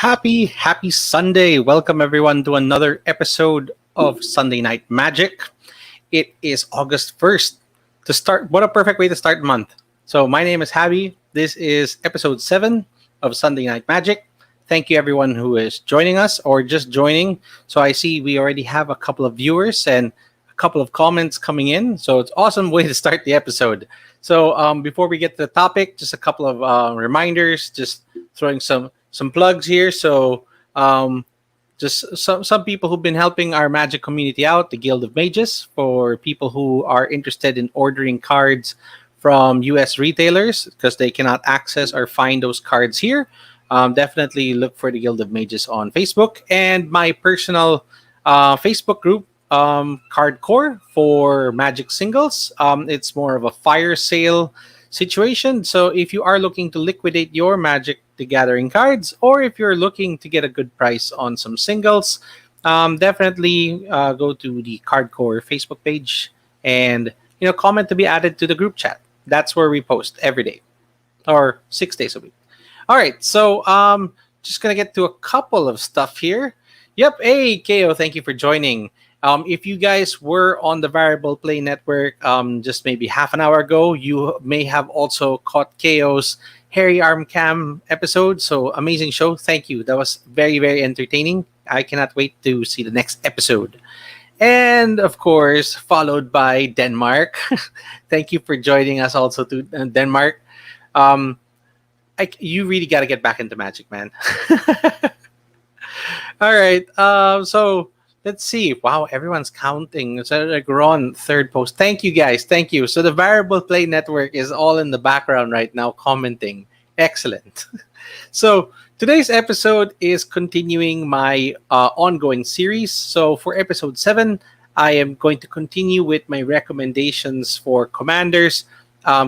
Happy Sunday. Welcome everyone to another episode of Sunday Night Magic. It is August 1st. To start, what a perfect way to start the month. So my name is Javi. This is episode 7 of Sunday Night Magic. Thank you everyone who is joining us or just joining. So I see we already have a couple of viewers and a couple of comments coming in. So it's awesome way to start the episode. So before we get to the topic, just a couple of reminders, just throwing some plugs here. So just some people who've been helping our magic community out, the Guild of Mages, for people who are interested in ordering cards from US retailers because they cannot access or find those cards here. Definitely look for the Guild of Mages on Facebook and my personal Facebook group, Cardcore for Magic Singles. It's more of a fire sale situation. So if you are looking to liquidate your Magic the Gathering cards, or if you're looking to get a good price on some singles, definitely go to the Cardcore Facebook page and comment to be added to the group chat. That's where we post every day or 6 days a week. All right, so just gonna get to a couple of stuff here. Yep, hey KO, thank you for joining. If you guys were on the Variable Play Network just maybe half an hour ago, you may have also caught KO's Harry Arm Cam episode. So amazing show. Thank you. That was very, very entertaining. I cannot wait to see the next episode. And of course, followed by Denmark. Thank you for joining us also to Denmark. You really got to get back into Magic, man. All right. So let's see. Wow, everyone's counting. So like Ron, third post. Thank you guys. Thank you. So the Variable Play Network is all in the background right now commenting. Excellent. So today's episode is continuing my ongoing series. So for episode 7, I am going to continue with my recommendations for commanders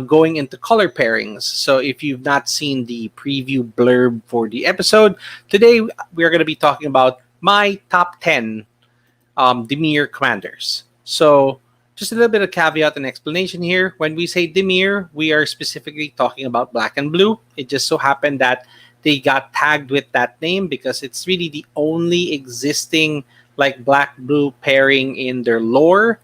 going into color pairings. So if you've not seen the preview blurb for the episode, today we're going to be talking about my top 10 Dimir Commanders. So just a little bit of caveat and explanation here. When we say Dimir, we are specifically talking about black and blue. It just so happened that they got tagged with that name because it's really the only existing like black-blue pairing in their lore.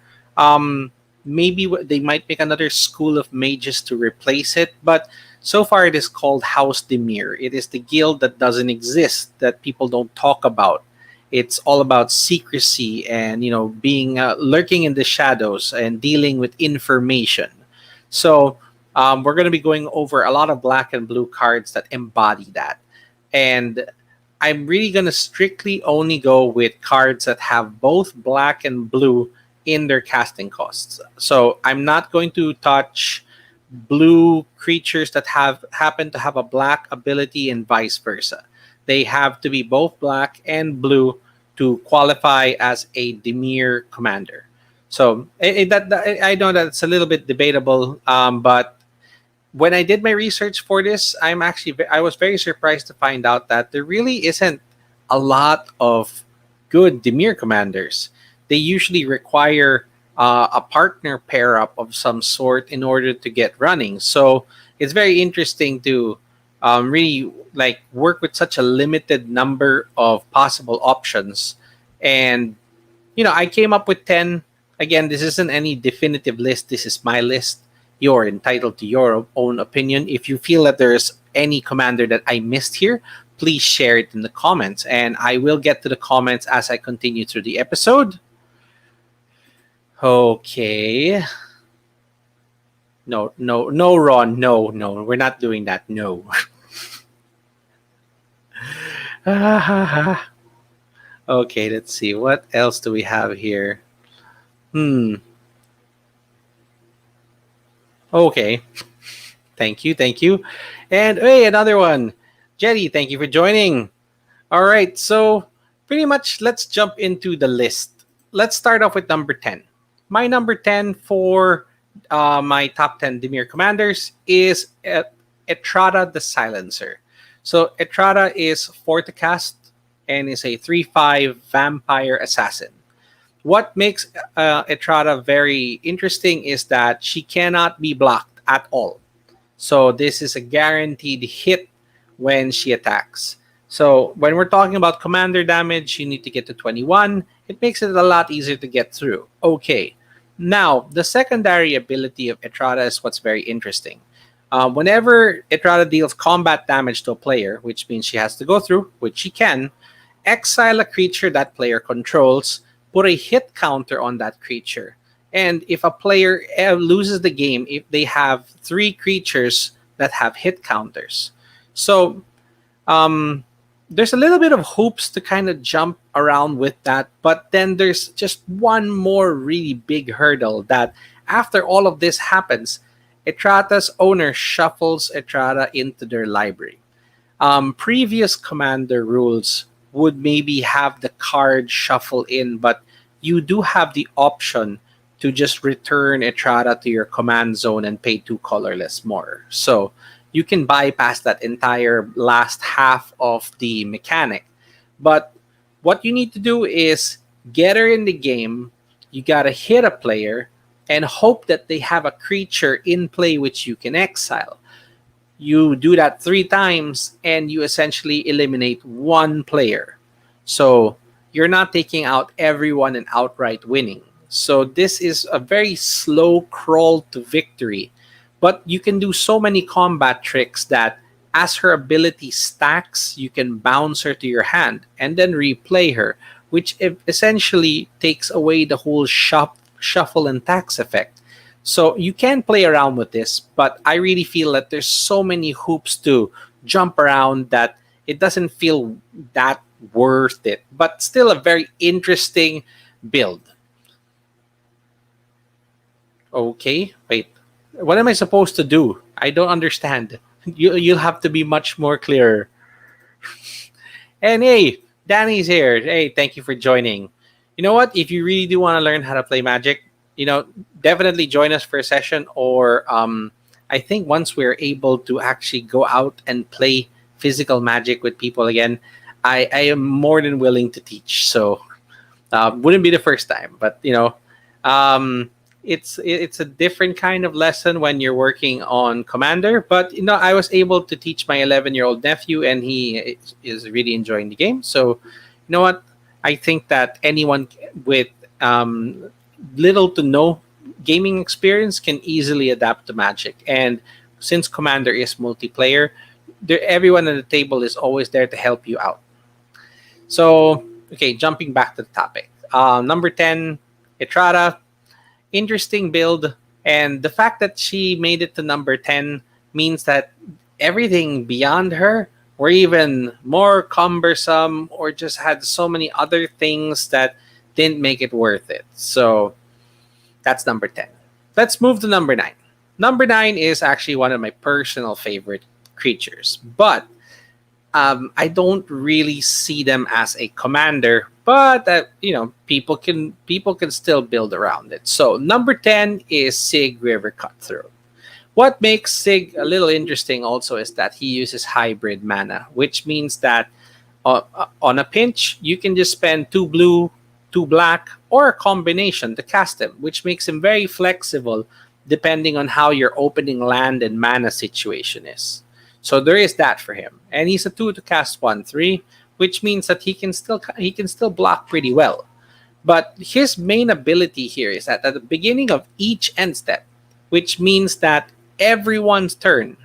Maybe they might make another school of mages to replace it, but so far it is called House Dimir. It is the guild that doesn't exist, that people don't talk about. It's all about secrecy and being lurking in the shadows and dealing with information. So we're going to be going over a lot of black and blue cards that embody that. And I'm really going to strictly only go with cards that have both black and blue in their casting costs. So I'm not going to touch blue creatures that happen to have a black ability and vice versa. They have to be both black and blue to qualify as a Dimir commander. So I know that it's a little bit debatable, but when I did my research for this, I was very surprised to find out that there really isn't a lot of good Dimir commanders. They usually require a partner pair up of some sort in order to get running. So it's very interesting to really like work with such a limited number of possible options. And I came up with 10. Again, this isn't any definitive list. This is my list. You're entitled to your own opinion. If you feel that there's any commander that I missed here, please share it in the comments, and I will get to the comments as I continue through the episode. Okay. No, Ron. No, we're not doing that. No. Okay, let's see. What else do we have here? Okay. Thank you. And hey, another one. Jetty, thank you for joining. All right, so pretty much let's jump into the list. Let's start off with number 10. My number 10 for my top 10 Dimir Commanders is Etrada the Silencer. So Etrada is 4 to cast and is a 3/5 vampire assassin. What makes Etrada very interesting is that she cannot be blocked at all. So this is a guaranteed hit when she attacks. So when we're talking about commander damage, you need to get to 21. It makes it a lot easier to get through. Okay. Now, the secondary ability of Etrata is what's very interesting. Whenever Etrata deals combat damage to a player, which means she has to go through, which she can, exile a creature that player controls, put a hit counter on that creature. And if a player loses the game, if they have three creatures that have hit counters. So um, there's a little bit of hoops to kind of jump around with that, but then there's just one more really big hurdle that after all of this happens, Etrata's owner shuffles Etrata into their library. Previous commander rules would maybe have the card shuffle in, but you do have the option to just return Etrata to your command zone and pay two colorless more. So you can bypass that entire last half of the mechanic. But what you need to do is get her in the game. You gotta hit a player and hope that they have a creature in play which you can exile. You do that three times and you essentially eliminate one player. So you're not taking out everyone and outright winning. So this is a very slow crawl to victory. But you can do so many combat tricks that as her ability stacks, you can bounce her to your hand and then replay her, which essentially takes away the whole shuffle and tax effect. So you can play around with this, but I really feel that there's so many hoops to jump around that it doesn't feel that worth it. But still a very interesting build. Okay, wait. What am I supposed to do? I don't understand. You'll have to be much more clearer. And hey, Danny's here. Hey, thank you for joining. You know what? If you really do want to learn how to play Magic, definitely join us for a session. Or I think once we're able to actually go out and play physical Magic with people again, I am more than willing to teach. So wouldn't be the first time, but um, it's a different kind of lesson when you're working on Commander. But I was able to teach my 11-year-old nephew, and he is really enjoying the game. So you know what? I think that anyone with little to no gaming experience can easily adapt to Magic. And since Commander is multiplayer, everyone at the table is always there to help you out. So, okay, jumping back to the topic. Number 10, Etrata. Interesting build. And the fact that she made it to number 10 means that everything beyond her were even more cumbersome or just had so many other things that didn't make it worth it. So that's number 10. Let's move to number 9. Number 9 is actually one of my personal favorite creatures, but I don't really see them as a commander, but people can still build around it. So number 10 is Sig River Cutthroat. What makes Sig a little interesting also is that he uses hybrid mana, which means that on a pinch you can just spend 2 blue, 2 black, or a combination to cast him, which makes him very flexible depending on how your opening land and mana situation is. So there is that for him, and he's a 2 to cast 1/3, which means that he can still block pretty well. But his main ability here is that at the beginning of each end step, which means that everyone's turn,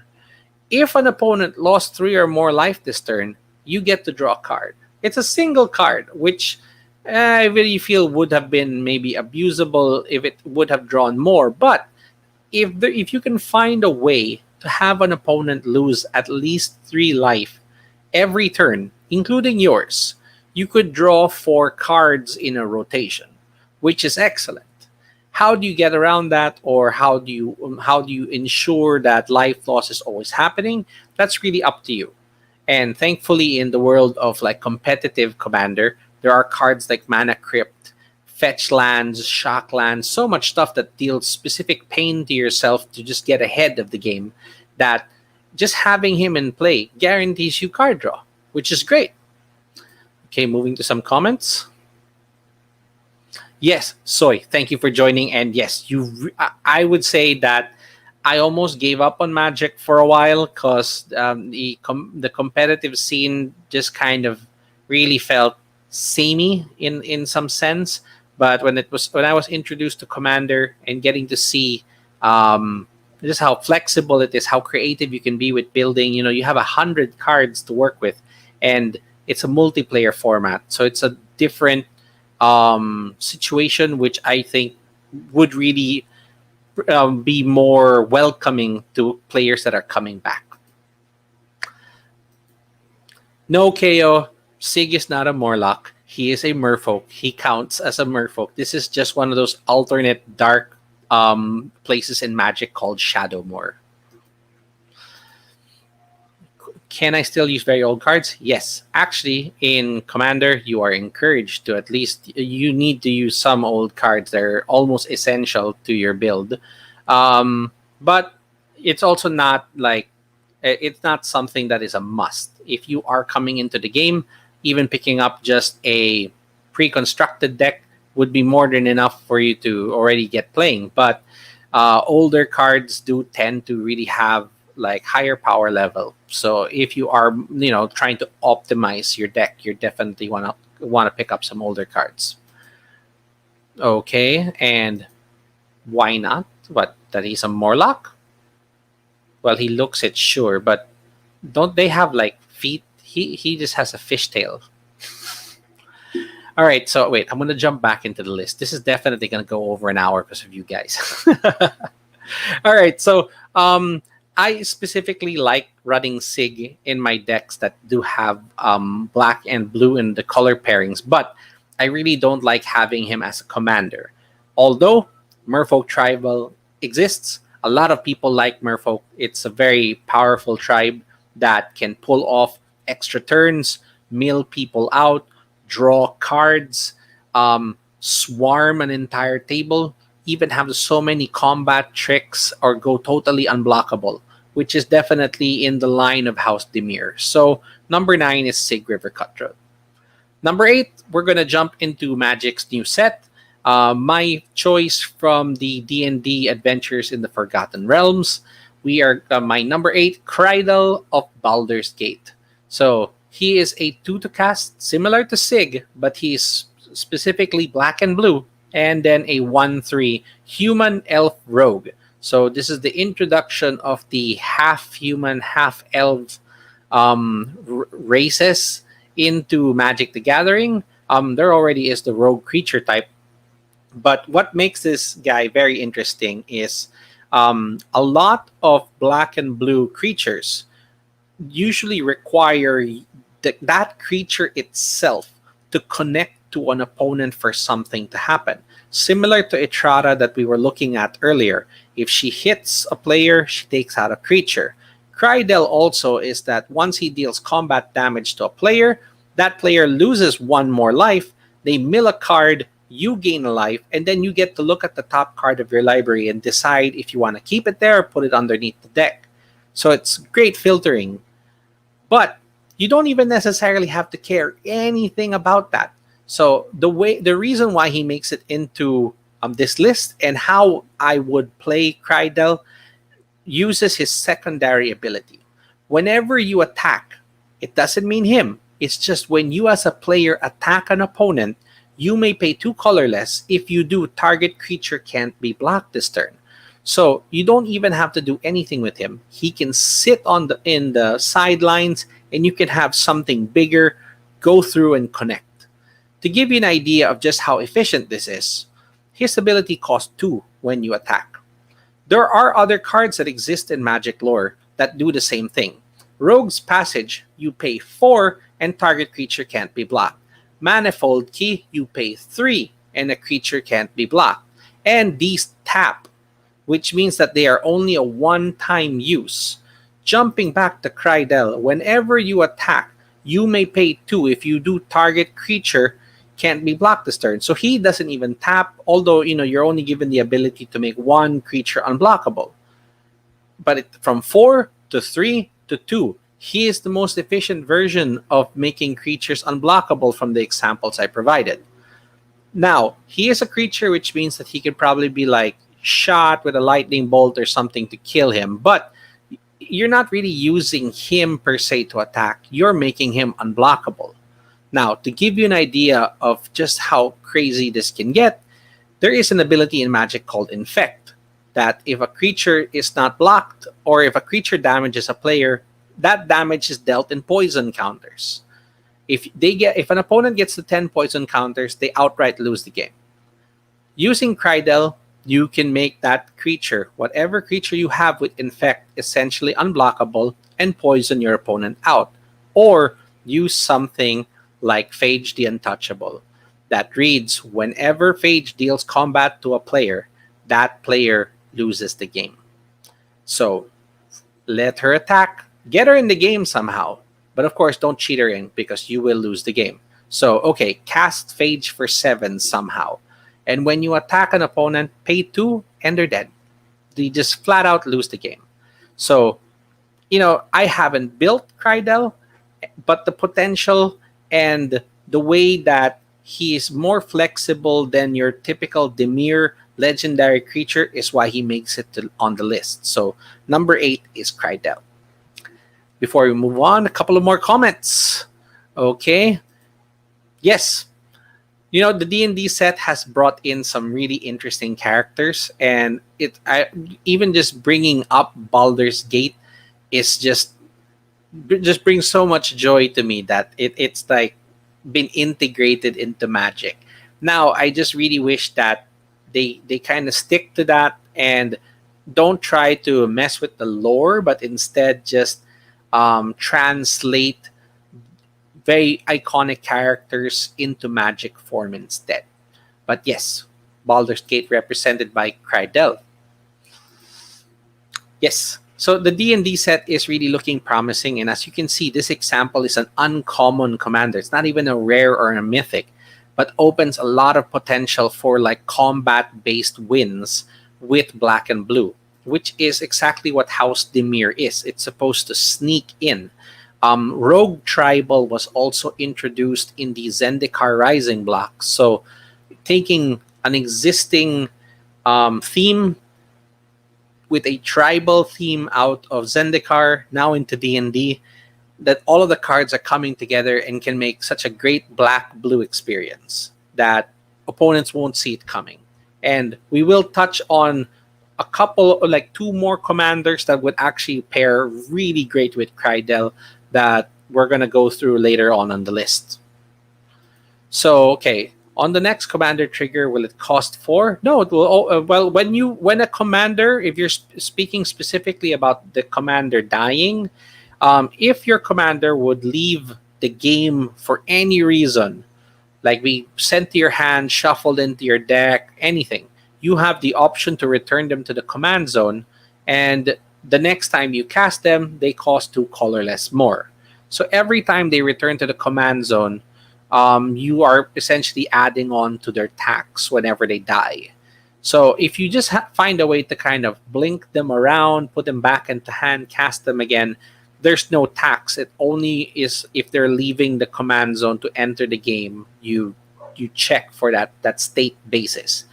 if an opponent lost 3 or more life this turn, you get to draw a card. It's a single card, which I really feel would have been maybe abusable if it would have drawn more. But if you can find a way to have an opponent lose at least 3 life every turn, including yours, you could draw 4 cards in a rotation, which is excellent. How do you get around that, or how do you ensure that life loss is always happening? That's really up to you. And thankfully, in the world of like competitive Commander, there are cards like Mana Crypt, fetch lands, shock lands, so much stuff that deals specific pain to yourself to just get ahead of the game, that just having him in play guarantees you card draw, which is great. Okay, moving to some comments. Yes, Soy, thank you for joining. And yes, I would say that I almost gave up on Magic for a while because the competitive scene just kind of really felt samey in some sense. But when I was introduced to Commander and getting to see um, just how flexible it is, how creative you can be with building. You have 100 cards to work with, and it's a multiplayer format, so it's a different situation, which I think would really be more welcoming to players that are coming back. No, KO. Sig is not a Morlock. He is a Merfolk. He counts as a Merfolk. This is just one of those alternate dark places in Magic called Shadowmoor. Can I still use very old cards? Yes. Actually, in Commander, you are encouraged to at least, you need to use some old cards that are almost essential to your build. But it's also not like, it's not something that is a must. If you are coming into the game, even picking up just a pre-constructed deck would be more than enough for you to already get playing. But older cards do tend to really have like higher power level. So if you are, trying to optimize your deck, you definitely want to pick up some older cards. Okay, and why not? What, that he's a Morlock? Well, he looks it, sure, but don't they have like feet? He just has a fishtail. All right, so wait, I'm gonna jump back into the list. This is definitely gonna go over an hour because of you guys. All right, so I specifically like running Sig in my decks that do have black and blue in the color pairings, but I really don't like having him as a commander. Although Merfolk Tribal exists, a lot of people like Merfolk. It's a very powerful tribe that can pull off extra turns, mill people out, draw cards, swarm an entire table, even have so many combat tricks or go totally unblockable, which is definitely in the line of House Dimir. So number 9 is Sig River Cutthroat. Number 8, we're going to jump into Magic's new set. My choice from the D&D Adventures in the Forgotten Realms. We are my number 8, Krydel of Baldur's Gate. So he is a 2 to cast, similar to Sig, but he's specifically black and blue, and then a 1/3 human elf rogue. So this is the introduction of the half human, half elf races into Magic the Gathering. There already is the rogue creature type, but what makes this guy very interesting is a lot of black and blue creatures usually require that creature itself to connect to an opponent for something to happen. Similar to Etrata that we were looking at earlier. If she hits a player, she takes out a creature. Krydel also is that once he deals combat damage to a player, that player loses 1 more life, they mill a card, you gain a life, and then you get to look at the top card of your library and decide if you want to keep it there or put it underneath the deck. So it's great filtering. But you don't even necessarily have to care anything about that. So the reason why he makes it into this list and how I would play Krydel uses his secondary ability. Whenever you attack, it doesn't mean him. It's just when you as a player attack an opponent, you may pay 2 colorless. If you do, target creature can't be blocked this turn. So you don't even have to do anything with him. He can sit in the sidelines, and you can have something bigger go through and connect. To give you an idea of just how efficient this is, his ability costs 2 when you attack. There are other cards that exist in Magic lore that do the same thing. Rogue's Passage, you pay 4 and target creature can't be blocked. Manifold Key, you pay 3 and a creature can't be blocked. And these tap, which means that they are only a one-time use. Jumping back to Krydel, whenever you attack, you may pay 2. If you do, target creature can't be blocked this turn. So he doesn't even tap, although you're only given the ability to make 1 creature unblockable. But from 4 to 3 to 2, he is the most efficient version of making creatures unblockable from the examples I provided. Now, he is a creature, which means that he could probably be like shot with a lightning bolt or something to kill him, but you're not really using him per se to attack. You're making him unblockable. Now, to give you an idea of just how crazy this can get, there is an ability in Magic called Infect, that if a creature is not blocked or if a creature damages a player, that damage is dealt in poison counters. If an opponent gets to 10 poison counters, they outright lose the game. Using Krydel, you can make that creature, whatever creature you have with Infect, essentially unblockable and poison your opponent out. Or use something like Phage the Untouchable that reads, whenever Phage deals combat to a player, that player loses the game. So let her attack, get her in the game somehow. But of course, don't cheat her in because you will lose the game. So, okay, cast Phage for 7 somehow. And when you attack an opponent, pay 2 and they're dead. They just flat out lose the game. So, I haven't built Krydel, but the potential and the way that he is more flexible than your typical Dimir legendary creature is why he makes it on the list. So, number 8 is Krydel. Before we move on, a couple of more comments. Okay. Yes. The D&D set has brought in some really interesting characters, and even just bringing up Baldur's Gate is just brings so much joy to me that it's like been integrated into Magic. Now, I just really wish that they kind of stick to that and don't try to mess with the lore, but instead just translate very iconic characters into Magic form instead. But yes, Baldur's Gate represented by Krydel. Yes, so the D&D set is really looking promising, and as you can see, this example is an uncommon commander. It's not even a rare or a mythic, but opens a lot of potential for like combat-based wins with black and blue, which is exactly what House Dimir is. It's supposed to sneak in. Rogue Tribal was also introduced in the Zendikar Rising block. So taking an existing theme with a tribal theme out of Zendikar now into D&D, that all of the cards are coming together and can make such a great black-blue experience that opponents won't see it coming. And we will touch on a couple, like 2 more commanders that would actually pair really great with Krydel that we're going to go through later on the list. So, okay, on the next commander trigger, will it cost 4? No, it will. Well, when a commander, if you're speaking specifically about the commander dying, if your commander would leave the game for any reason, like be sent to your hand, shuffled into your deck, anything, you have the option to return them to the command zone, and the next time you cast them, they cost 2 colorless more. So every time they return to the command zone, you are essentially adding on to their tax whenever they die. So if you just find a way to kind of blink them around, put them back into hand, cast them again, there's no tax. It only is if they're leaving the command zone to enter the game, you check for that state basis.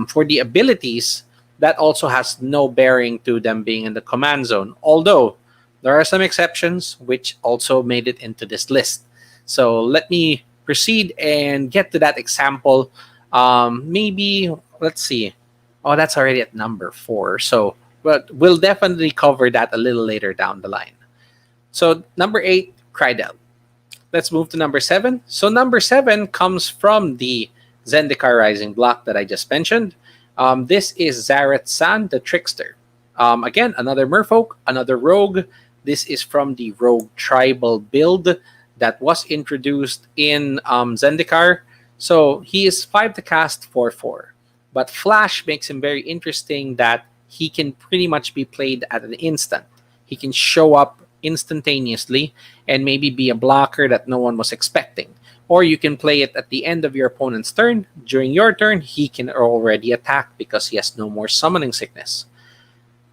For the abilities, that also has no bearing to them being in the command zone, although there are some exceptions which also made it into this list. So let me proceed and get to that example. Maybe, let's see. Oh, that's already at number 4. So, but we'll definitely cover that a little later down the line. So number 8, Krydel. Let's move to number 7. So number 7 comes from the Zendikar Rising block that I just mentioned. This is Zareth San, the Trickster. Again, another Merfolk, another Rogue. This is from the Rogue Tribal build that was introduced in Zendikar. So he is 5 to cast, 4/4. But Flash makes him very interesting that he can pretty much be played at an instant. He can show up instantaneously and maybe be a blocker that no one was expecting. Or you can play it at the end of your opponent's turn. During your turn, he can already attack because he has no more summoning sickness.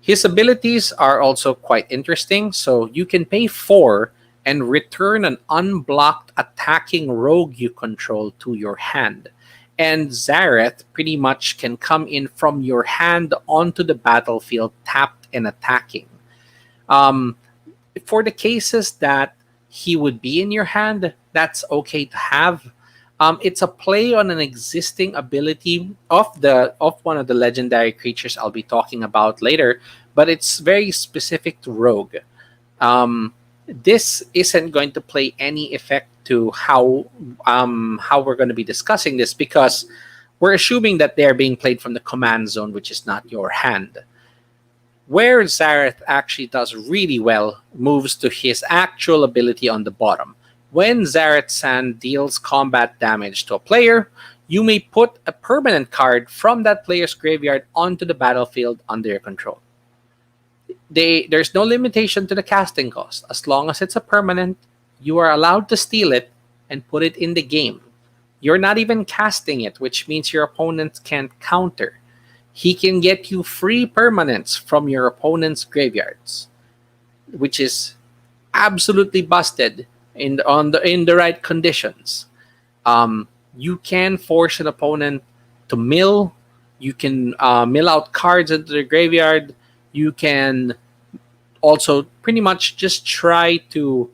His abilities are also quite interesting. So you can pay 4 and return an unblocked attacking rogue you control to your hand. And Zareth pretty much can come in from your hand onto the battlefield tapped and attacking. Um, for the cases that he would be in your hand, that's okay to have. It's a play on an existing ability of one of the legendary creatures I'll be talking about later, but it's very specific to Rogue. This isn't going to play any effect to how we're going to be discussing this, because we're assuming that they're being played from the command zone, which is not your hand. Where Zareth actually does really well moves to his actual ability on the bottom. When Zareth San deals combat damage to a player, you may put a permanent card from that player's graveyard onto the battlefield under your control. There's no limitation to the casting cost. As long as it's a permanent, you are allowed to steal it and put it in the game. You're not even casting it, which means your opponent can't counter. He can get you free permanents from your opponent's graveyards, which is absolutely busted in the right conditions. You can force an opponent to mill. You can mill out cards into the graveyard. You can also pretty much just try to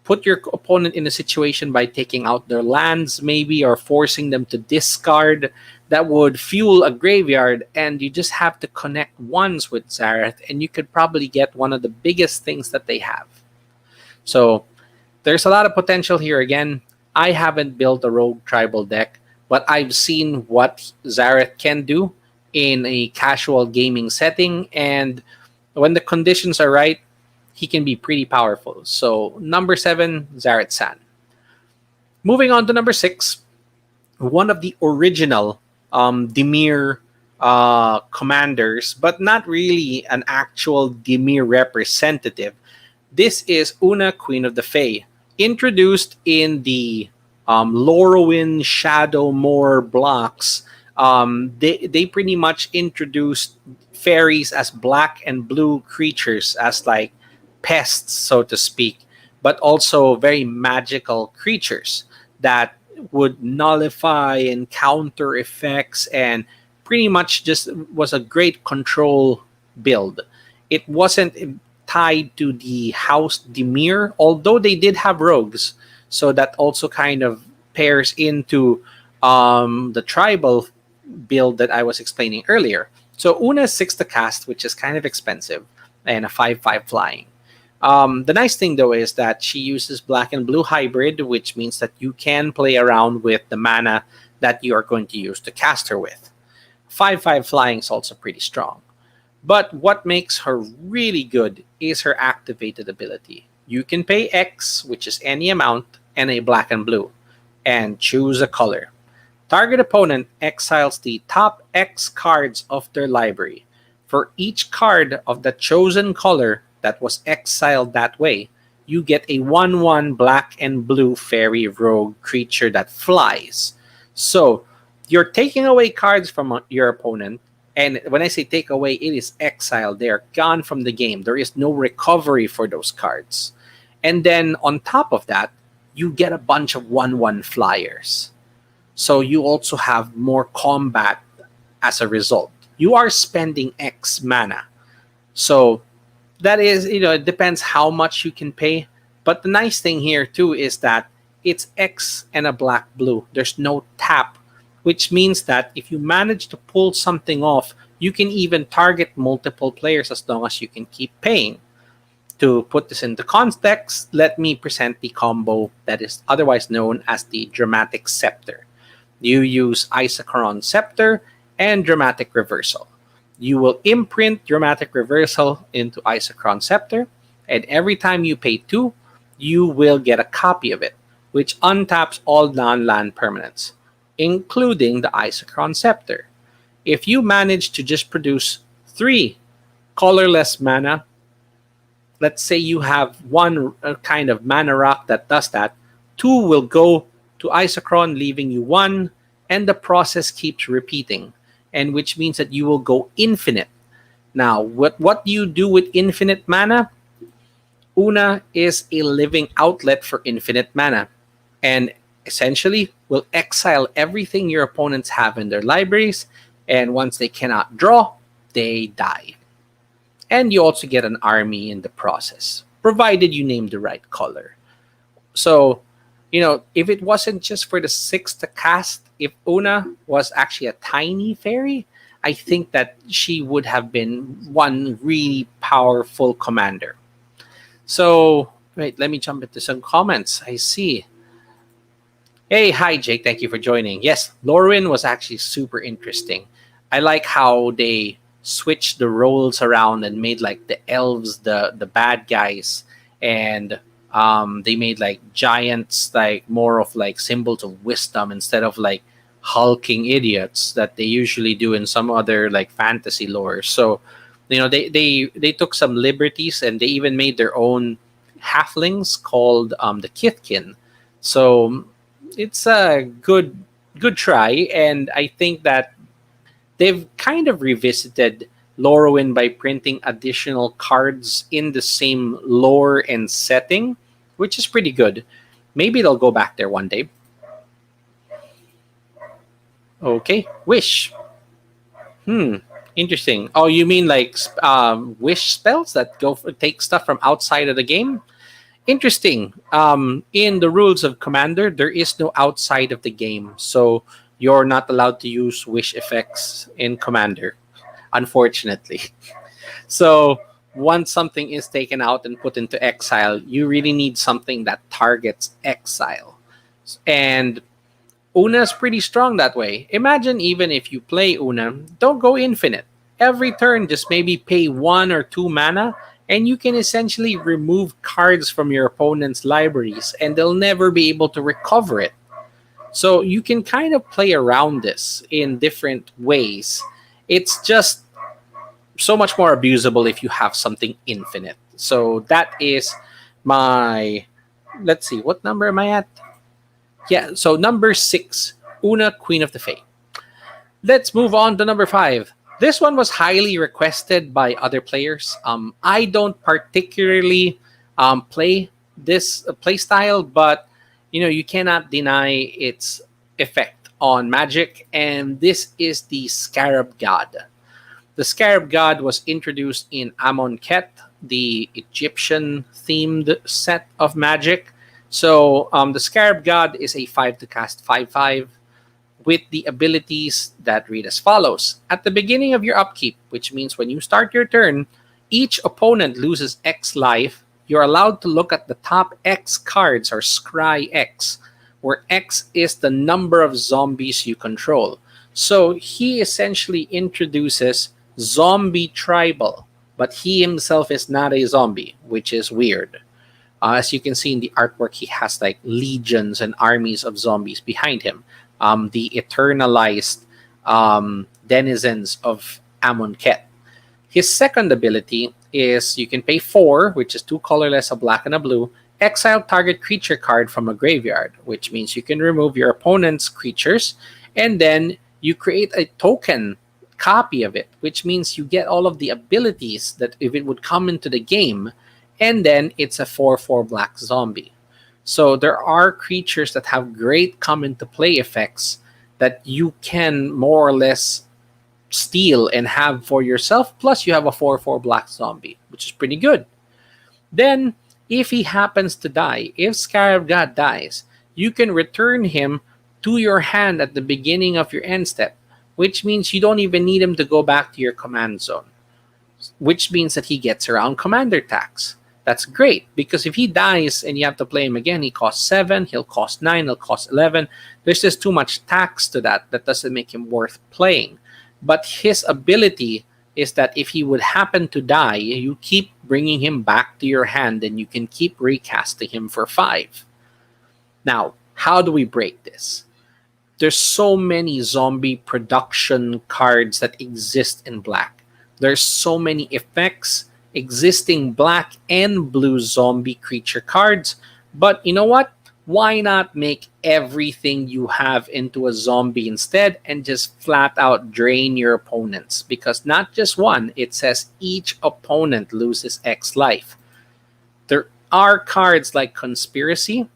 put your opponent in a situation by taking out their lands, maybe, or forcing them to discard. That would fuel a graveyard, and you just have to connect ones with Zareth, and you could probably get one of the biggest things that they have. So there's a lot of potential here. Again, I haven't built a rogue tribal deck, but I've seen what Zareth can do in a casual gaming setting, and when the conditions are right, he can be pretty powerful. So number 7, Zareth San. Moving on to number 6, one of the original Dimir commanders, but not really an actual Dimir representative. This is Una, Queen of the Fae, introduced in the Lorwyn Shadowmoor blocks. They pretty much introduced fairies as black and blue creatures, as like pests, so to speak, but also very magical creatures that would nullify and counter effects, and pretty much just was a great control build. It wasn't tied to the House Dimir, although they did have rogues, so that also kind of pairs into the tribal build that I was explaining earlier. So Una is 6 to cast, which is kind of expensive, and a 5/5 flying. The nice thing though is that she uses black and blue hybrid, which means that you can play around with the mana that you are going to use to cast her with. 5/5 flying is also pretty strong. But what makes her really good is her activated ability. You can pay X, which is any amount, and a black and blue, and choose a color. Target opponent exiles the top X cards of their library. For each card of the chosen color that was exiled that way, you get a 1/1 black and blue fairy rogue creature that flies. So you're taking away cards from your opponent, and when I say take away, it is exiled. They are gone from the game. There is no recovery for those cards. And then on top of that, you get a bunch of 1/1 flyers. So you also have more combat as a result. You are spending X mana. So that is, it depends how much you can pay. But the nice thing here too is that it's X and a black blue. There's no tap, which means that if you manage to pull something off, you can even target multiple players as long as you can keep paying. To put this into context, let me present the combo that is otherwise known as the Dramatic Scepter. You use Isochron Scepter and Dramatic Reversal. You will imprint Dramatic Reversal into Isochron Scepter, and every time you pay 2, you will get a copy of it, which untaps all non-land permanents, including the Isochron Scepter. If you manage to just produce 3 colorless mana, let's say you have one kind of mana rock that does that, 2 will go to Isochron, leaving you 1, and the process keeps repeating, and which means that you will go infinite. Now, what do you do with infinite mana? Una is a living outlet for infinite mana, and essentially will exile everything your opponents have in their libraries, and once they cannot draw, they die. And you also get an army in the process, provided you name the right color. So, if it wasn't just for the six to cast, if Una was actually a tiny fairy, I think that she would have been one really powerful commander. So, wait, let me jump into some comments. I see. Hey, hi, Jake. Thank you for joining. Yes, Lorwyn was actually super interesting. I like how they switched the roles around and made like the elves the bad guys, and they made like giants like more of like symbols of wisdom instead of like hulking idiots that they usually do in some other like fantasy lore. So, they took some liberties, and they even made their own halflings called the Kithkin. So it's a good try, and I think that they've kind of revisited Lorwyn by printing additional cards in the same lore and setting, which is pretty good. Maybe they'll go back there one day. Okay, wish. Interesting. Oh, you mean like wish spells that take stuff from outside of the game? Interesting. In the rules of Commander, there is no outside of the game, so you're not allowed to use wish effects in Commander, unfortunately. So once something is taken out and put into exile, you really need something that targets exile. And Una's pretty strong that way. Imagine even if you play Una, don't go infinite. Every turn, just maybe pay 1 or 2 mana, and you can essentially remove cards from your opponent's libraries, and they'll never be able to recover it. So you can kind of play around this in different ways. It's just so much more abusable if you have something infinite. So that is my. Let's see, what number am I at? Yeah, so number 6, Una, Queen of the Fae. Let's move on to number 5. This one was highly requested by other players. I don't particularly play this play style, but you cannot deny its effect on Magic, and this is the Scarab God. The Scarab God was introduced in Amonkhet, the Egyptian themed set of Magic. So the Scarab God is a 5 to cast 5/5 with the abilities that read as follows. At the beginning of your upkeep, which means when you start your turn, each opponent loses X life. You're allowed to look at the top X cards, or scry X, where X is the number of zombies you control. So he essentially introduces zombie tribal, but he himself is not a zombie, which is weird. As you can see in the artwork, he has like legions and armies of zombies behind him. The eternalized denizens of Amonkhet. His second ability is you can pay 4, which is 2 colorless, a black and a blue, exile target creature card from a graveyard, which means you can remove your opponent's creatures, and then you create a token copy of it, which means you get all of the abilities that if it would come into the game, and then it's a 4/4 black zombie. So there are creatures that have great come into play effects that you can more or less steal and have for yourself, plus you have a 4/4 black zombie, which is pretty good. Then, if he happens to die, if Scarab God dies, you can return him to your hand at the beginning of your end step, which means you don't even need him to go back to your command zone, which means that he gets around commander tax. That's great, because if he dies and you have to play him again, he costs 7, he'll cost 9, he'll cost 11. There's just too much tax to that. That doesn't make him worth playing. But his ability is that if he would happen to die, you keep bringing him back to your hand and you can keep recasting him for 5. Now, how do we break this? There's so many zombie production cards that exist in black. There's so many effects, existing black and blue zombie creature cards. But you know what? Why not make everything you have into a zombie instead and just flat out drain your opponents? Because not just one, it says each opponent loses X life. There are cards like Conspiracy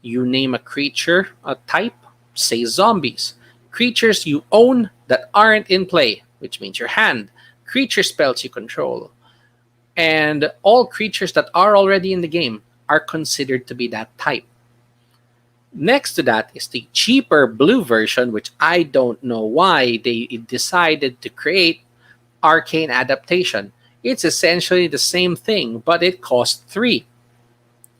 You name a creature, a type, say zombies. Creatures you own that aren't in play, which means your hand. Creature spells you control. And all creatures that are already in the game are considered to be that type. Next to that is the cheaper blue version, which I don't know why they decided to create Arcane Adaptation. It's essentially the same thing, but it costs 3.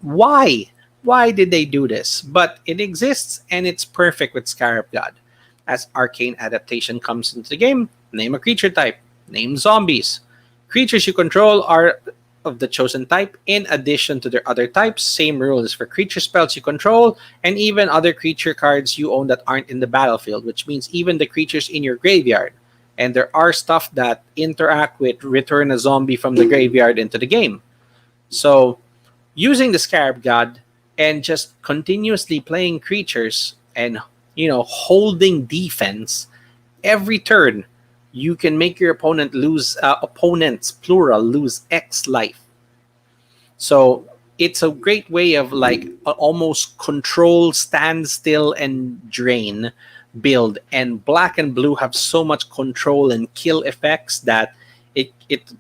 Why? Why did they do this? But it exists and it's perfect with Scarab God. As Arcane Adaptation comes into the game, name a creature type, name zombies. Creatures you control are of the chosen type, in addition to their other types. Same rules for creature spells you control, and even other creature cards you own that aren't in the battlefield, which means even the creatures in your graveyard. And there are stuff that interact with return a zombie from the graveyard into the game. So, using the Scarab God and just continuously playing creatures and holding defense every turn, you can make your opponents plural lose X life. So it's a great way of like almost control, stand still, and drain build. And black and blue have so much control and kill effects that it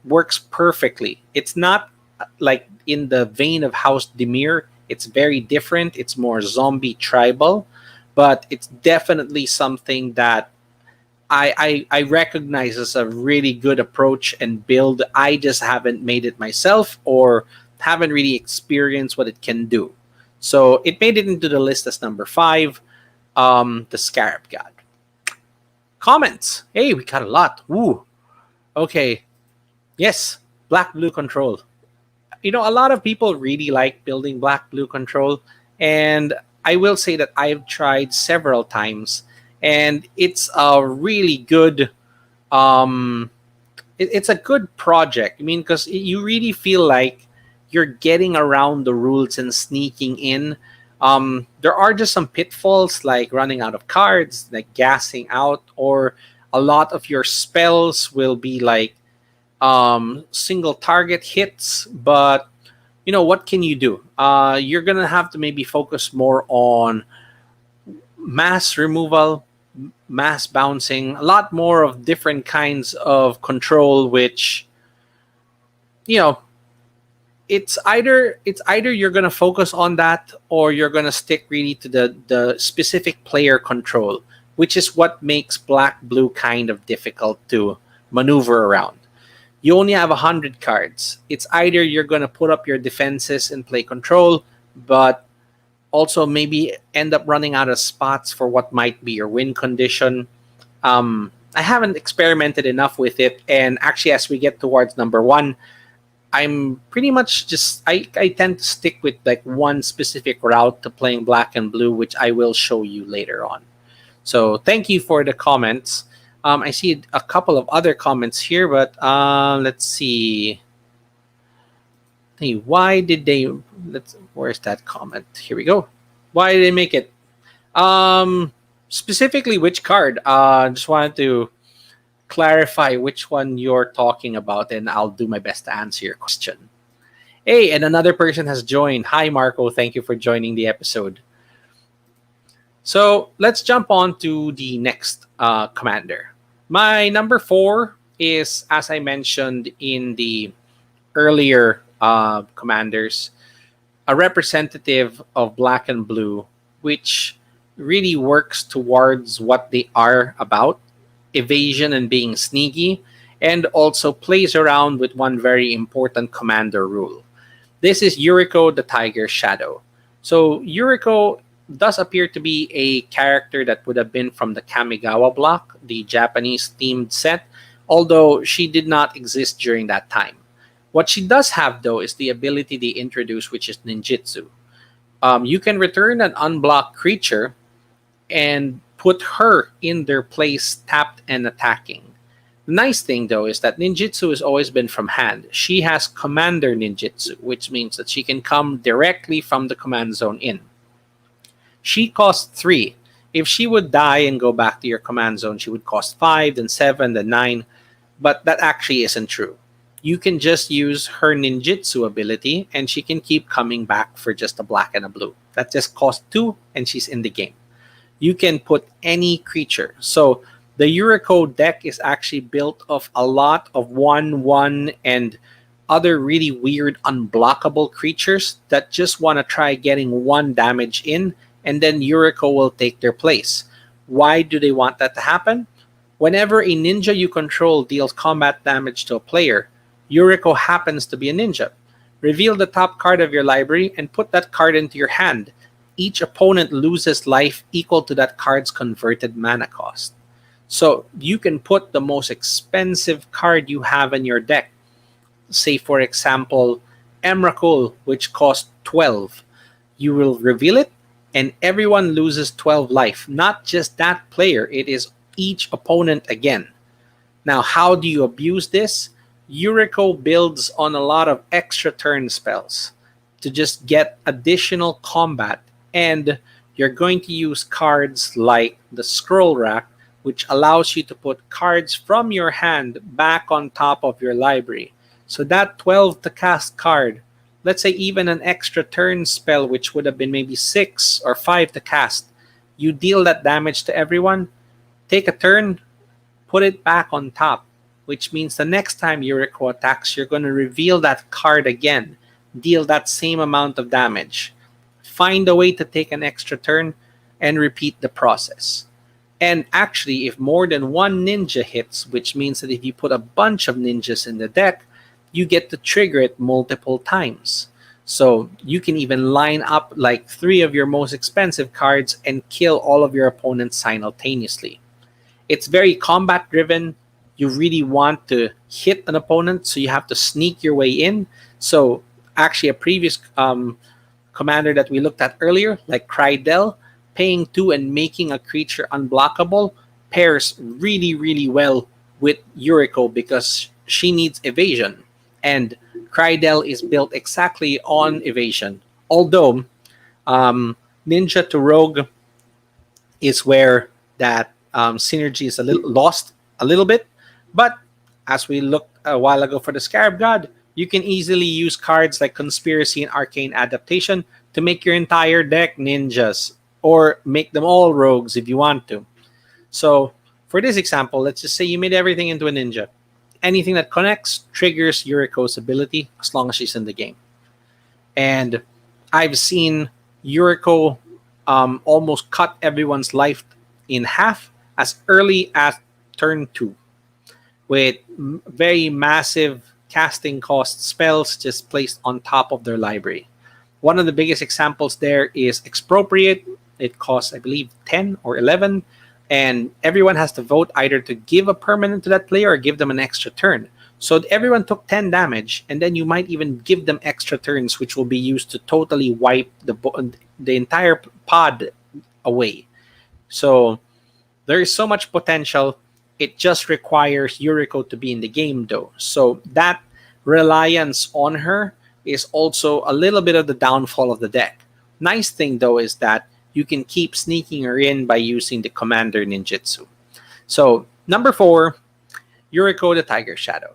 works perfectly. It's not like in the vein of House Dimir. It's very different. It's more zombie tribal, but it's definitely something that I recognize as a really good approach and build. I just haven't made it myself or haven't really experienced what it can do. So it made it into the list as number 5, the Scarab God. Comments. Hey, we got a lot. Ooh. Okay. Yes, black blue control. A lot of people really like building black blue control, and I will say that I've tried several times, and it's a really good it's a good project. I mean, because you really feel like you're getting around the rules and sneaking in. There are just some pitfalls like running out of cards, like gassing out, or a lot of your spells will be like single target hits. But what can you do? You're gonna have to maybe focus more on mass removal, mass bouncing, a lot more of different kinds of control, which you know it's either you're gonna focus on that or you're gonna stick really to the specific player control, which is what makes black blue kind of difficult to maneuver around. You only have 100 cards. It's either you're gonna put up your defenses and play control, but also maybe end up running out of spots for what might be your win condition. I haven't experimented enough with it, and actually, as we get towards number 1, I'm pretty much just I tend to stick with like one specific route to playing black and blue, which I will show you later on. So thank you for the comments. I see a couple of other comments here, but let's see. Hey, why did they? Where's that comment? Here we go. Why did they make it? Specifically, which card? Just wanted to clarify which one you're talking about, and I'll do my best to answer your question. Hey, and another person has joined. Hi, Marco. Thank you for joining the episode. So let's jump on to the next commander. My number 4 is, as I mentioned in the earlier commanders, a representative of black and blue, which really works towards what they are about, evasion and being sneaky, and also plays around with one very important commander rule. This is Yuriko the Tiger Shadow. So Yuriko does appear to be a character that would have been from the Kamigawa block, the Japanese themed set, although she did not exist during that time. What she does have, though, is the ability they introduced, which is ninjutsu. You can return an unblocked creature and put her in their place, tapped and attacking. The nice thing, though, is that ninjutsu has always been from hand. She has commander ninjutsu, which means that she can come directly from the command zone in. She costs 3. If she would die and go back to your command zone, she would cost 5, then 7, then 9. But that actually isn't true. you can just use her ninjutsu ability and she can keep coming back for just a black and a blue. That just costs 2 and she's in the game. You can put any creature. So the Yuriko deck is actually built of a lot of 1/1 and other really weird unblockable creatures that just want to try getting 1 damage in, and then Yuriko will take their place. Why do they want that to happen? Whenever a ninja you control deals combat damage to a player, Yuriko happens to be a ninja. Reveal the top card of your library and put that card into your hand. Each opponent loses life equal to that card's converted mana cost. So you can put the most expensive card you have in your deck. Say, for example, Emrakul, which costs 12. You will reveal it, and everyone loses 12 life. Not just that player, it is each opponent again. Now, how do you abuse this? Yuriko builds on a lot of extra turn spells to just get additional combat, and you're going to use cards like the Scroll Rack, which allows you to put cards from your hand back on top of your library. So that 12 to cast card, let's say even an extra turn spell, which would have been maybe 6 or 5 to cast, you deal that damage to everyone, take a turn, put it back on top, which means the next time Yuriko attacks, you're going to reveal that card again, deal that same amount of damage, find a way to take an extra turn, and repeat the process. And actually, if more than 1 ninja hits, which means that if you put a bunch of ninjas in the deck, you get to trigger it multiple times. So you can even line up like 3 of your most expensive cards and kill all of your opponents simultaneously. It's very combat driven. You really want to hit an opponent, so you have to sneak your way in. So actually, a previous commander that we looked at earlier, like Krydel, paying 2 and making a creature unblockable pairs really, really well with Yuriko because she needs evasion. And Krydel is built exactly on evasion. Although Ninja to Rogue is where that synergy is a little lost a little bit. But as we looked a while ago for the Scarab God, you can easily use cards like Conspiracy and Arcane Adaptation to make your entire deck ninjas, or make them all rogues if you want to. So for this example, let's just say you made everything into a ninja. Anything that connects triggers Yuriko's ability as long as she's in the game. And I've seen Yuriko almost cut everyone's life in half as early as turn 2 with very massive casting cost spells just placed on top of their library. One of the biggest examples there is Expropriate. It costs, I believe, 10 or 11, and everyone has to vote either to give a permanent to that player or give them an extra turn. So everyone took 10 damage, and then you might even give them extra turns, which will be used to totally wipe the entire pod away. So there is so much potential. It just requires Yuriko to be in the game, though. So that reliance on her is also a little bit of the downfall of the deck. Nice thing, though, is that you can keep sneaking her in by using the Commander Ninjutsu. So, number 4, Yuriko the Tiger Shadow.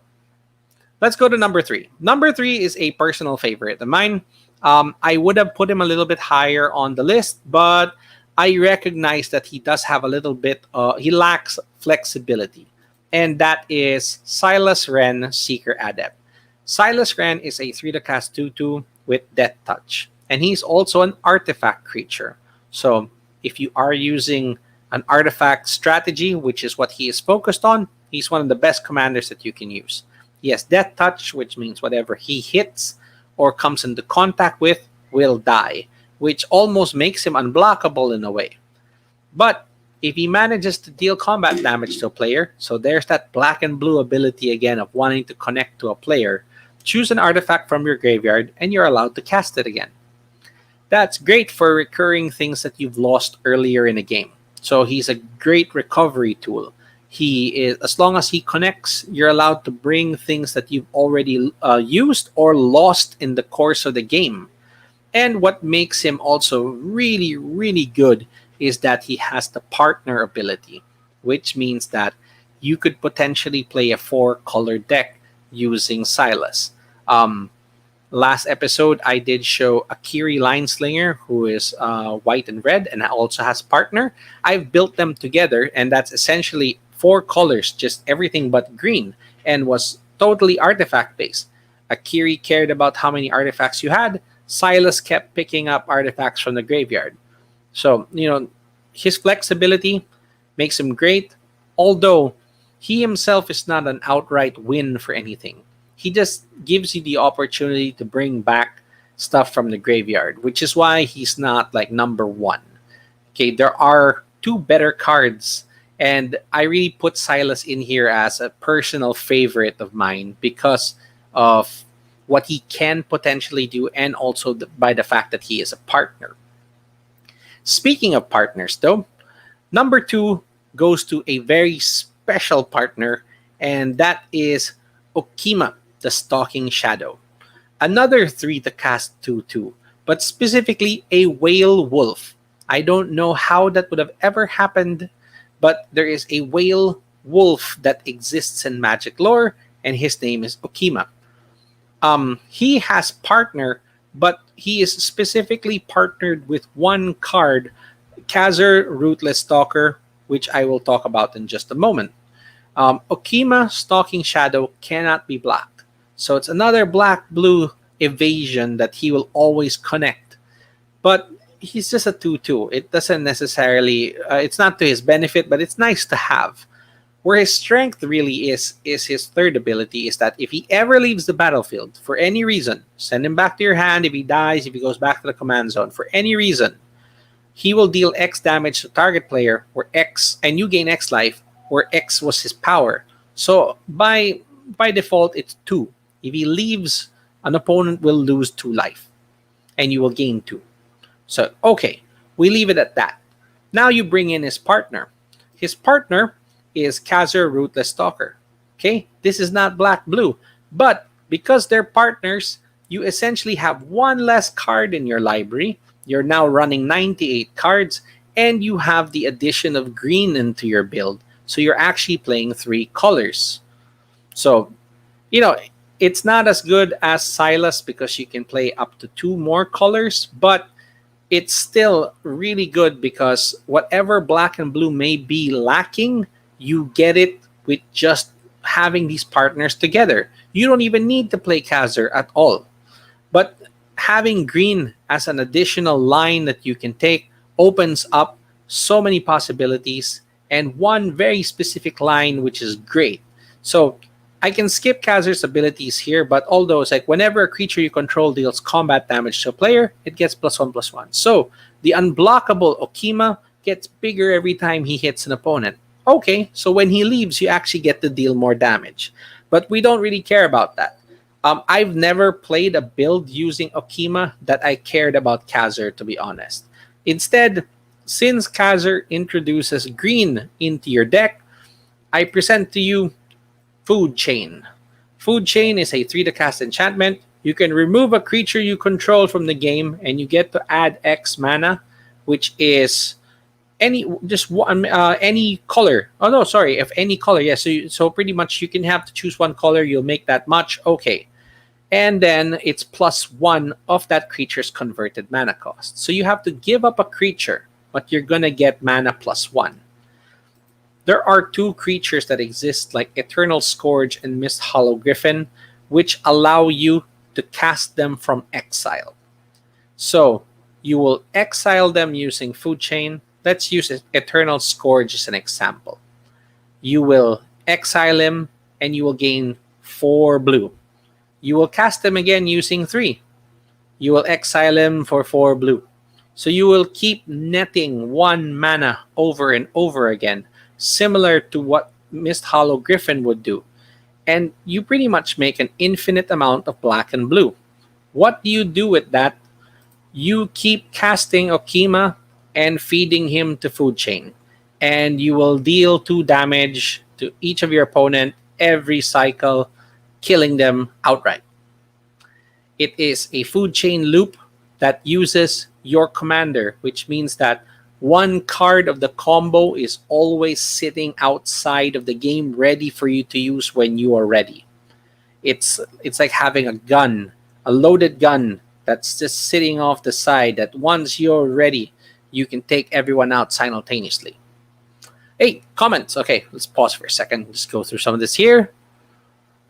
Let's go to number 3. Number 3 is a personal favorite of mine. I would have put him a little bit higher on the list, but I recognize that he does have a little bit, he lacks flexibility. And that is Silas Ren, Seeker Adept. Silas Ren is a 3 to cast 2/2 with Death Touch. And he's also an artifact creature. So if you are using an artifact strategy, which is what he is focused on, he's one of the best commanders that you can use. He has Death Touch, which means whatever he hits or comes into contact with will die, which almost makes him unblockable in a way. But if he manages to deal combat damage to a player, so there's that black and blue ability again of wanting to connect to a player, choose an artifact from your graveyard and you're allowed to cast it again. That's great for recurring things that you've lost earlier in a game. So he's a great recovery tool. He is, as long as he connects, you're allowed to bring things that you've already used or lost in the course of the game. And what makes him also really, really good is that he has the partner ability, which means that you could potentially play a 4-color deck using Silas. Um, Last episode, I did show Akiri Lineslinger, who is white and red, and also has partner. I've built them together, and that's essentially four colors, just everything but green, and was totally artifact based. Akiri cared about how many artifacts you had. Silas kept picking up artifacts from the graveyard. So, his flexibility makes him great, although he himself is not an outright win for anything. He just gives you the opportunity to bring back stuff from the graveyard, which is why he's not like number one. Okay, there are two better cards, and I really put Silas in here as a personal favorite of mine because of what he can potentially do, and also by the fact that he is a partner. Speaking of partners, though, number two goes to a very special partner, and that is Okima, the Stalking Shadow. Another 3 to cast 2/2, but specifically a whale wolf. I don't know how that would have ever happened, but there is a whale wolf that exists in Magic lore, and his name is Okima. He has partner, but he is specifically partnered with one card, Kazur Ruthless Stalker, which I will talk about in just a moment. Okima Stalking Shadow cannot be blocked, so it's another black-blue evasion that he will always connect. But he's just a 2/2. It doesn't necessarily, it's not to his benefit, but it's nice to have. Where his strength really is his third ability, is that if he ever leaves the battlefield for any reason, send him back to your hand. If he dies, if he goes back to the command zone for any reason, he will deal X damage to target player, where X, and you gain X life, where X was his power. So by default, it's 2. If he leaves, an opponent will lose 2 life, and you will gain 2. So, okay, we leave it at that. Now you bring in his partner. His partner is Kazur Ruthless Stalker. Okay, this is not black-blue, but because they're partners, you essentially have one less card in your library. You're now running 98 cards, and you have the addition of green into your build. So you're actually playing 3 colors. So, it's not as good as Silas because you can play up to 2 more colors, but it's still really good because whatever black and blue may be lacking, you get it with just having these partners together. You don't even need to play Kazur at all. But having green as an additional line that you can take opens up so many possibilities, and one very specific line which is great. So I can skip Kazur's abilities here, but although it's like whenever a creature you control deals combat damage to a player, it gets +1/+1. So the unblockable Okima gets bigger every time he hits an opponent. Okay, so when he leaves, you actually get to deal more damage. But we don't really care about that. I've never played a build using Okima that I cared about Kazur, to be honest. Instead, since Kazur introduces green into your deck, I present to you Food Chain. Food Chain is a 3 to cast enchantment. You can remove a creature you control from the game, and you get to add X mana, which is any color. Oh no, sorry, if any color. Yes, so pretty much you can have to choose one color. You'll make that much. Okay, and then it's +1 of that creature's converted mana cost. So you have to give up a creature, but you're gonna get mana +1. There are 2 creatures that exist, like Eternal Scourge and Mist Hollow Griffin, which allow you to cast them from exile. So you will exile them using Food Chain. Let's use Eternal Scourge as an example. You will exile him, and you will gain 4 blue. You will cast them again using 3. You will exile him for 4 blue. So you will keep netting 1 mana over and over again, similar to what Mist Hollow Griffin would do. And you pretty much make an infinite amount of black and blue. What do you do with that? You keep casting Okima and feeding him to Food Chain, and you will deal 2 damage to each of your opponent every cycle, killing them outright. It is a Food Chain loop that uses your commander, which means that one card of the combo is always sitting outside of the game ready for you to use when you are ready. It's like having a gun, a loaded gun that's just sitting off the side. That once you're ready, you can take everyone out simultaneously. Hey, comments. Okay, let's pause for a second. Just go through some of this here.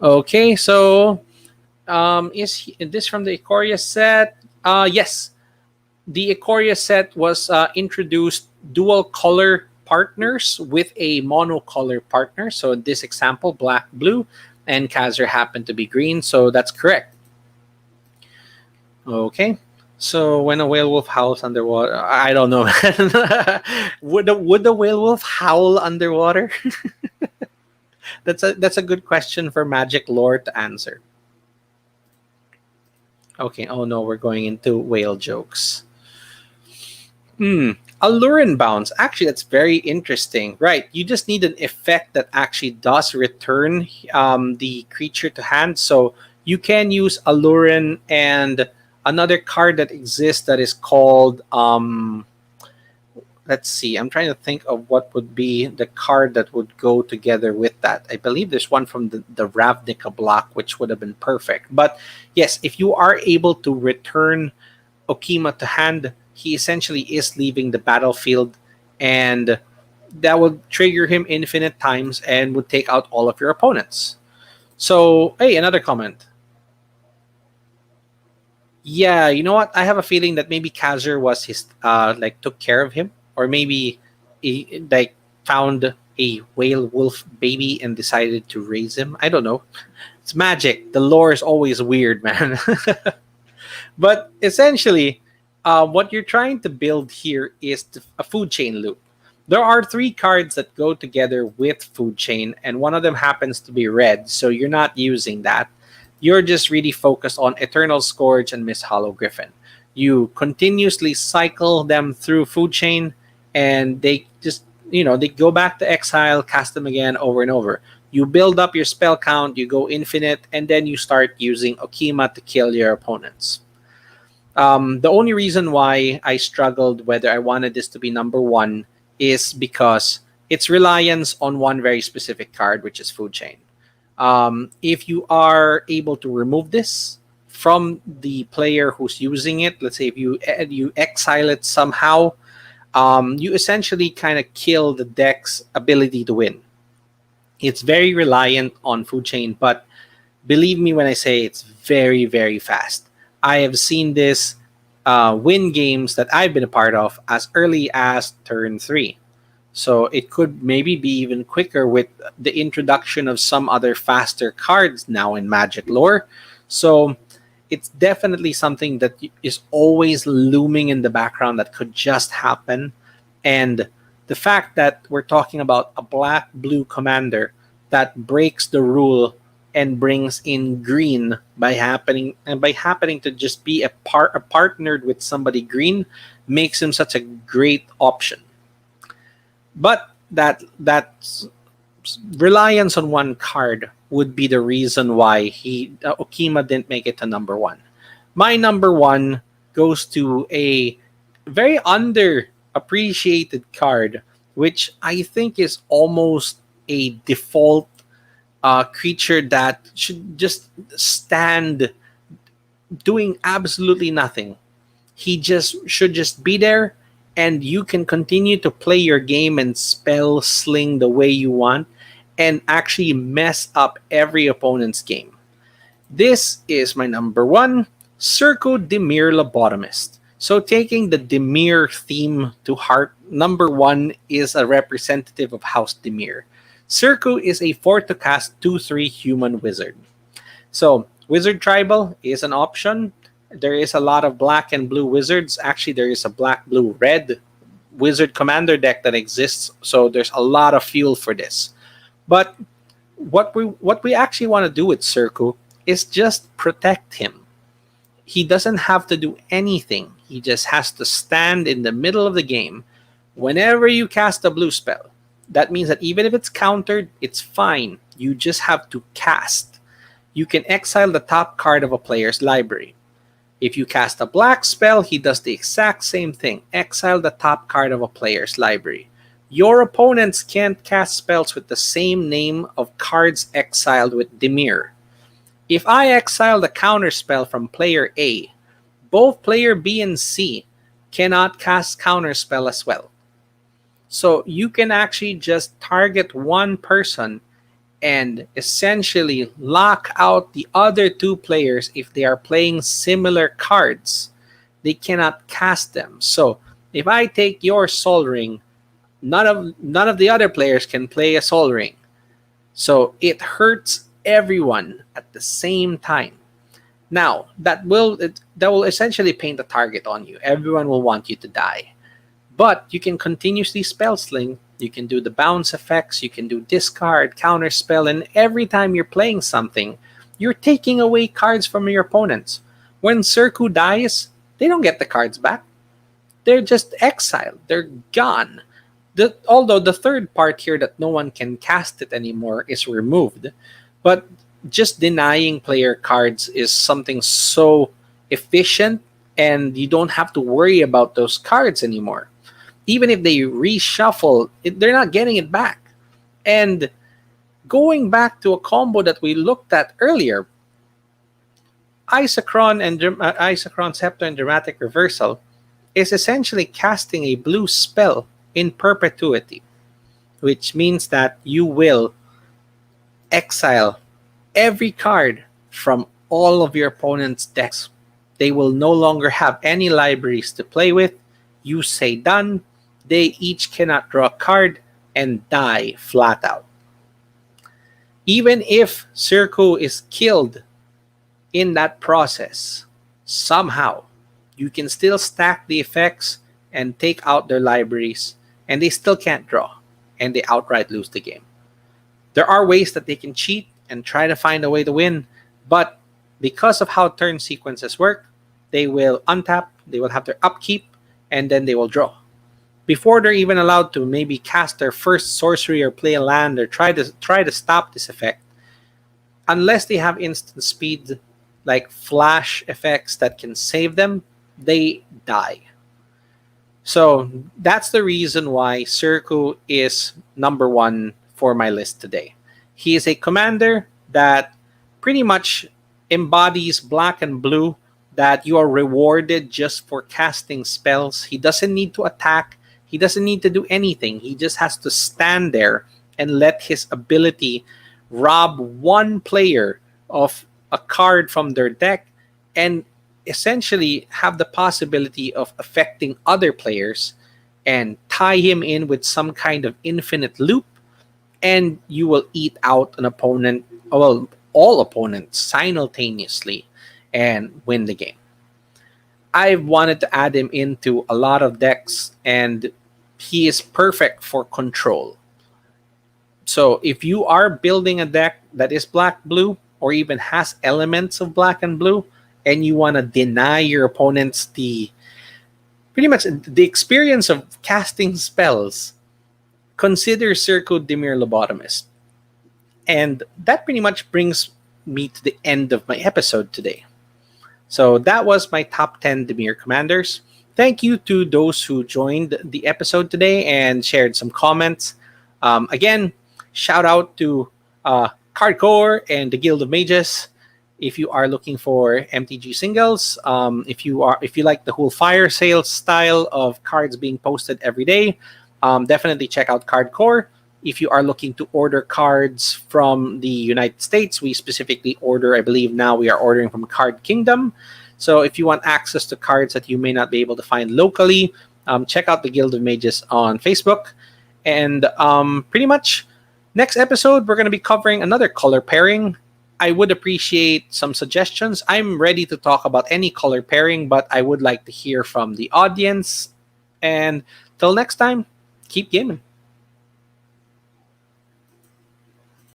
Okay, so is this from the Ikoria set? Yes, the Ikoria set was introduced dual color partners with a monocolor partner. So in this example, black, blue, and Kazir happened to be green. So that's correct. Okay. So when a whale wolf howls underwater, I don't know. Would the whale wolf howl underwater? That's a good question for Magic lore to answer. Okay. Oh no, we're going into whale jokes. Hmm. Allurin bounce. Actually, that's very interesting. Right. You just need an effect that actually does return the creature to hand. So you can use Allurin and another card that exists that is called let's see. I'm trying to think of what would be the card that would go together with that. I believe there's one from the Ravnica block, which would have been perfect. But yes, if you are able to return Okima to hand, he essentially is leaving the battlefield, and that will trigger him infinite times and would take out all of your opponents. So, hey, another comment. Yeah, you know what? I have a feeling that maybe Kazir was his like took care of him, or maybe he like found a whale wolf baby and decided to raise him. I don't know. It's magic. The lore is always weird, man. But essentially, what you're trying to build here is a food chain loop. There are three cards that go together with food chain, and one of them happens to be red, so you're not using that. You're just really focused on Eternal Scourge and Miss Hollow Griffin. You continuously cycle them through food chain, and they just they go back to exile, cast them again over and over. You build up your spell count, you go infinite, and then you start using Okima to kill your opponents. The only reason why I struggled whether I wanted this to be number one is because its reliance on one very specific card, which is Food Chain. If you are able to remove this from the player who's using it, let's say if you exile it somehow, you essentially kind of kill the deck's ability to win. It's very reliant on Food Chain, but believe me when I say it's very, very fast. I have seen this win games that I've been a part of as early as turn 3. So it could maybe be even quicker with the introduction of some other faster cards now in Magic lore. So it's definitely something that is always looming in the background that could just happen. And the fact that we're talking about a black blue commander that breaks the rule and brings in green by happening to just be a partnered with somebody green makes him such a great option. But that reliance on one card would be the reason why Okima didn't make it to number one. My number one goes to a very underappreciated card, which I think is almost a default creature that should just stand doing absolutely nothing. He should just be there, and you can continue to play your game and spell sling the way you want and actually mess up every opponent's game. This is my number one, Circo Dimir Lobotomist. So taking the Dimir theme to heart, number one is a representative of House Dimir. Circo is a 4 to cast 2/3 human wizard. So Wizard Tribal is an option. There is a lot of black and blue wizards. Actually, there is a black, blue, red wizard commander deck that exists. So there's a lot of fuel for this. But what we actually want to do with Circo is just protect him. He doesn't have to do anything. He just has to stand in the middle of the game. Whenever you cast a blue spell, that means that even if it's countered, it's fine. You just have to cast. You can exile the top card of a player's library. If you cast a black spell, he does the exact same thing. Exile the top card of a player's library. Your opponents can't cast spells with the same name of cards exiled with Dimir. If I exile the counter spell from player A, both player B and C cannot cast counter spell as well. So you can actually just target one person and essentially lock out the other two players if they are playing similar cards. They cannot cast them. So if I take your Sol Ring, none of the other players can play a Sol Ring. So it hurts everyone at the same time. Now that will essentially paint a target on you. Everyone will want you to die. But you can continuously spell sling. You can do the bounce effects. You can do discard, counter spell, and every time you're playing something, you're taking away cards from your opponents. When Circu dies, they don't get the cards back. They're just exiled. They're gone. Although the third part here that no one can cast it anymore is removed, but just denying player cards is something so efficient, and you don't have to worry about those cards anymore. Even if they reshuffle, they're not getting it back. And going back to a combo that we looked at earlier, Isochron Scepter and Dramatic Reversal is essentially casting a blue spell in perpetuity, which means that you will exile every card from all of your opponent's decks. They will no longer have any libraries to play with. You say done, they each cannot draw a card and die flat out. Even if Circu is killed in that process, somehow you can still stack the effects and take out their libraries, and they still can't draw, and they outright lose the game. There are ways that they can cheat and try to find a way to win, but because of how turn sequences work, they will untap, they will have their upkeep, and then they will draw. Before they're even allowed to maybe cast their first sorcery or play a land or try to stop this effect, unless they have instant speed like flash effects that can save them, they die. So that's the reason why Circu is number one for my list today. He is a commander that pretty much embodies black and blue, that you are rewarded just for casting spells. He doesn't need to attack. He doesn't need to do anything. He just has to stand there and let his ability rob one player of a card from their deck and essentially have the possibility of affecting other players and tie him in with some kind of infinite loop, and you will eat out an opponent, well, all opponents simultaneously and win the game. I've wanted to add him into a lot of decks, and he is perfect for control. So if you are building a deck that is black-blue or even has elements of black and blue, and you want to deny your opponents pretty much the experience of casting spells, consider Circu Dimir Lobotomist. And that pretty much brings me to the end of my episode today. So that was my top 10 Dimir Commanders. Thank you to those who joined the episode today and shared some comments. Again, shout out to Cardcore and the Guild of Mages. If you are looking for MTG singles, if you like the whole fire sale style of cards being posted every day, definitely check out Cardcore. If you are looking to order cards from the United States, we specifically order, I believe now we are ordering from Card Kingdom. So if you want access to cards that you may not be able to find locally, check out the Guild of Mages on Facebook. And pretty much next episode, we're going to be covering another color pairing. I would appreciate some suggestions. I'm ready to talk about any color pairing, but I would like to hear from the audience. And till next time, keep gaming.